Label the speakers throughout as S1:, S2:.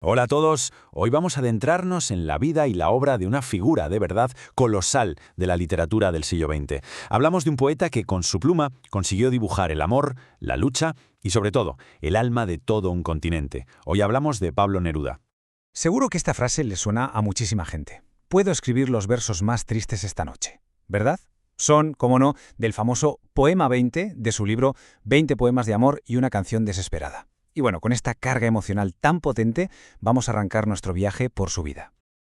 S1: Hola a todos, hoy vamos a adentrarnos en la vida y la obra de una figura de verdad colosal de la literatura del siglo XX. Hablamos de un poeta que con su pluma consiguió dibujar el amor, la lucha y sobre todo el alma de todo un continente. Hoy hablamos de Pablo Neruda.
S2: Seguro que esta frase le suena a muchísima gente. Puedo escribir los versos más tristes esta noche, ¿verdad? Son, como no, del famoso Poema 20 de su libro 20 poemas de amor y una canción desesperada. Y bueno, con esta carga emocional tan potente, vamos a arrancar nuestro viaje por su vida.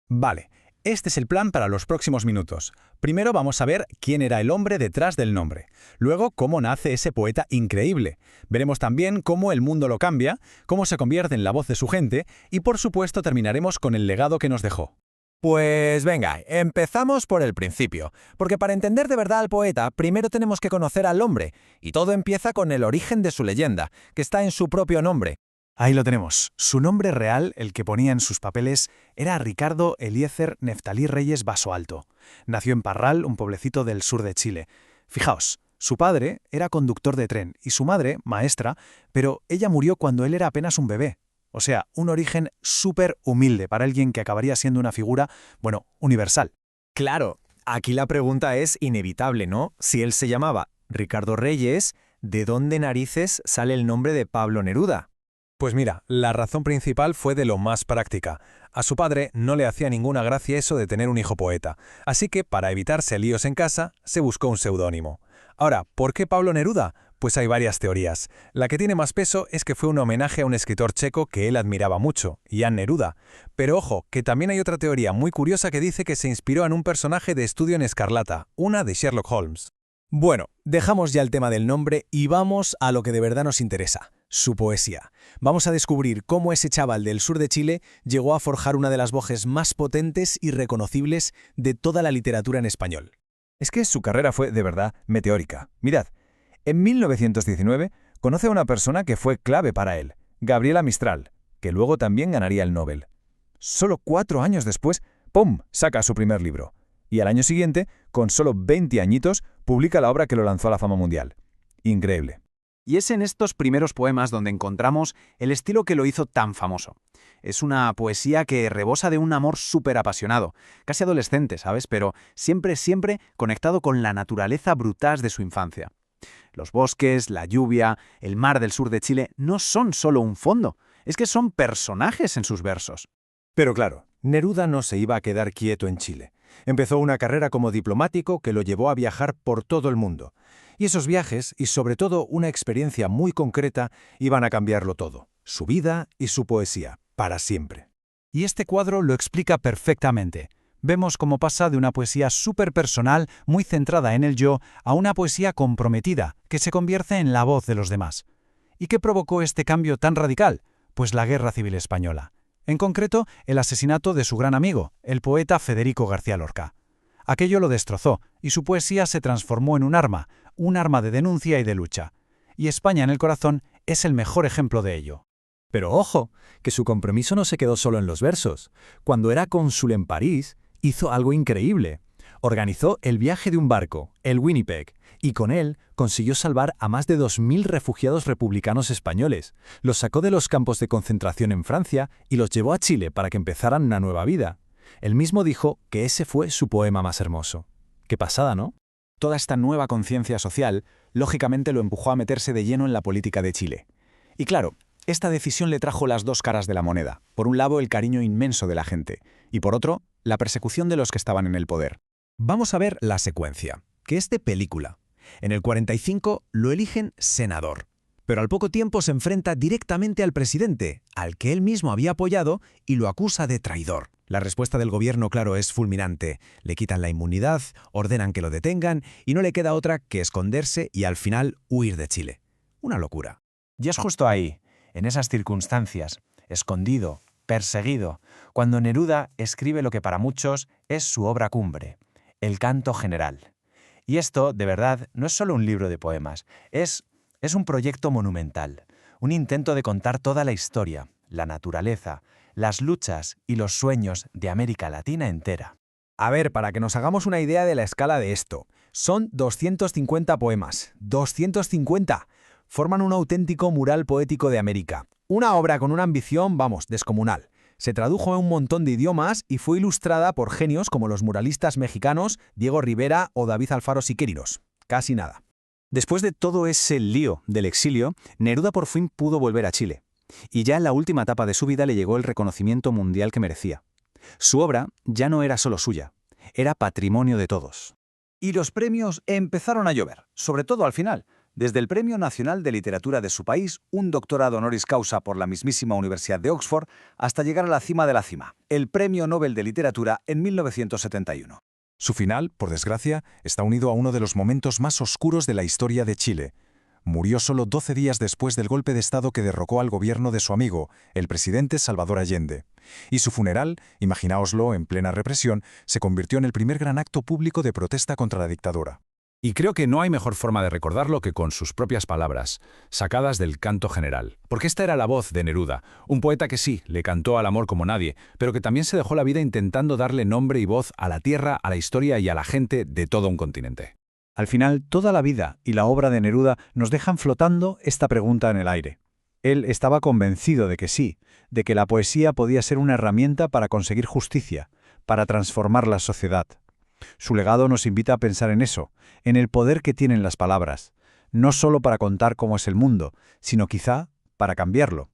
S3: Vale, este es el plan para los próximos minutos. Primero vamos a ver quién era el hombre detrás del nombre. Luego, cómo nace ese poeta increíble. Veremos también cómo el mundo lo cambia, cómo se convierte en la voz de su gente y, por supuesto, terminaremos con el legado que nos dejó.
S4: Pues venga, empezamos por el principio, porque para entender de verdad al poeta, primero tenemos que conocer al hombre, y todo empieza con el origen de su leyenda, que está en su propio nombre.
S2: Ahí lo tenemos. Su nombre real, el que ponía en sus papeles, era Ricardo Eliezer Neftalí Reyes Basoalto. Nació en Parral, un pueblecito del sur de Chile. Fijaos, su padre era conductor de tren y su madre, maestra, pero ella murió cuando él era apenas un bebé. O sea, un origen súper humilde para alguien que acabaría siendo una figura, universal.
S4: Claro, aquí la pregunta es inevitable, ¿no? Si él se llamaba Ricardo Reyes, ¿de dónde narices sale el nombre de Pablo Neruda?
S3: Pues mira, la razón principal fue de lo más práctica. A su padre no le hacía ninguna gracia eso de tener un hijo poeta, así que para evitarse líos en casa, se buscó un seudónimo. Ahora, ¿por qué Pablo Neruda? Pues hay varias teorías. La que tiene más peso es que fue un homenaje a un escritor checo que él admiraba mucho, Jan Neruda. Pero ojo, que también hay otra teoría muy curiosa que dice que se inspiró en un personaje de Estudio en Escarlata, una de Sherlock Holmes.
S4: Bueno, dejamos ya el tema del nombre y vamos a lo que de verdad nos interesa, su poesía. Vamos a descubrir cómo ese chaval del sur de Chile llegó a forjar una de las voces más potentes y reconocibles de toda la literatura en español.
S2: Es que su carrera fue, de verdad, meteórica. Mirad, en 1919 conoce a una persona que fue clave para él, Gabriela Mistral, que luego también ganaría el Nobel. Solo 4 años después, ¡pum!, saca su primer libro. Y al año siguiente, con solo 20 añitos, publica la obra que lo lanzó a la fama mundial. Increíble.
S1: Y es en estos primeros poemas donde encontramos el estilo que lo hizo tan famoso. Es una poesía que rebosa de un amor súper apasionado, casi adolescente, ¿sabes? Pero siempre conectado con la naturaleza brutal de su infancia. Los bosques, la lluvia, el mar del sur de Chile no son solo un fondo, es que son personajes en sus versos.
S4: Pero claro, Neruda no se iba a quedar quieto en Chile. Empezó una carrera como diplomático que lo llevó a viajar por todo el mundo. Y esos viajes, y sobre todo una experiencia muy concreta, iban a cambiarlo todo. Su vida y su poesía, para siempre.
S2: Y este cuadro lo explica perfectamente. Vemos cómo pasa de una poesía súper personal, muy centrada en el yo, a una poesía comprometida, que se convierte en la voz de los demás. ¿Y qué provocó este cambio tan radical? Pues la Guerra Civil Española. En concreto, el asesinato de su gran amigo, el poeta Federico García Lorca. Aquello lo destrozó, y su poesía se transformó en un arma de denuncia y de lucha. Y España en el corazón es el mejor ejemplo de ello.
S4: Pero ojo, que su compromiso no se quedó solo en los versos. Cuando era cónsul en París, hizo algo increíble. Organizó el viaje de un barco, el Winnipeg, y con él consiguió salvar a más de 2.000 refugiados republicanos españoles. Los sacó de los campos de concentración en Francia y los llevó a Chile para que empezaran una nueva vida. Él mismo dijo que ese fue su poema más hermoso. Qué pasada, ¿no?
S2: Toda esta nueva conciencia social, lógicamente lo empujó a meterse de lleno en la política de Chile. Y claro, esta decisión le trajo las dos caras de la moneda. Por un lado, el cariño inmenso de la gente, y por otro, la persecución de los que estaban en el poder.
S4: Vamos a ver la secuencia, que es de película. En el 45 lo eligen senador, pero al poco tiempo se enfrenta directamente al presidente, al que él mismo había apoyado, y lo acusa de traidor. La respuesta del gobierno, claro, es fulminante. Le quitan la inmunidad, ordenan que lo detengan, y no le queda otra que esconderse y al final huir de Chile. Una locura.
S2: Y es justo ahí, en esas circunstancias, escondido, perseguido, cuando Neruda escribe lo que para muchos es su obra cumbre, el Canto General. Y esto, de verdad, no es solo un libro de poemas, es un proyecto monumental, un intento de contar toda la historia, la naturaleza, las luchas y los sueños de América Latina entera.
S4: A ver, para que nos hagamos una idea de la escala de esto, son 250 poemas. ¡250! Forman un auténtico mural poético de América. Una obra con una ambición, descomunal.
S5: Se tradujo a un montón de idiomas y fue ilustrada por genios como los muralistas mexicanos Diego Rivera o David Alfaro Siqueiros. Casi nada.
S6: Después de todo ese lío del exilio, Neruda por fin pudo volver a Chile. Y ya en la última etapa de su vida le llegó el reconocimiento mundial que merecía. Su obra ya no era solo suya, era patrimonio de todos.
S1: Y los premios empezaron a llover, sobre todo al final. Desde el Premio Nacional de Literatura de su país, un doctorado honoris causa por la mismísima Universidad de Oxford, hasta llegar a la cima de la cima, el Premio Nobel de Literatura en 1971.
S3: Su final, por desgracia, está unido a uno de los momentos más oscuros de la historia de Chile. Murió solo 12 días después del golpe de Estado que derrocó al gobierno de su amigo, el presidente Salvador Allende. Y su funeral, imaginaoslo, en plena represión, se convirtió en el primer gran acto público de protesta contra la dictadura.
S2: Y creo que no hay mejor forma de recordarlo que con sus propias palabras, sacadas del canto general. Porque esta era la voz de Neruda, un poeta que sí, le cantó al amor como nadie, pero que también se dejó la vida intentando darle nombre y voz a la tierra, a la historia y a la gente de todo un continente.
S6: Al final, toda la vida y la obra de Neruda nos dejan flotando esta pregunta en el aire. Él estaba convencido de que sí, de que la poesía podía ser una herramienta para conseguir justicia, para transformar la sociedad. Su legado nos invita a pensar en eso, en el poder que tienen las palabras, no solo para contar cómo es el mundo, sino quizá para cambiarlo.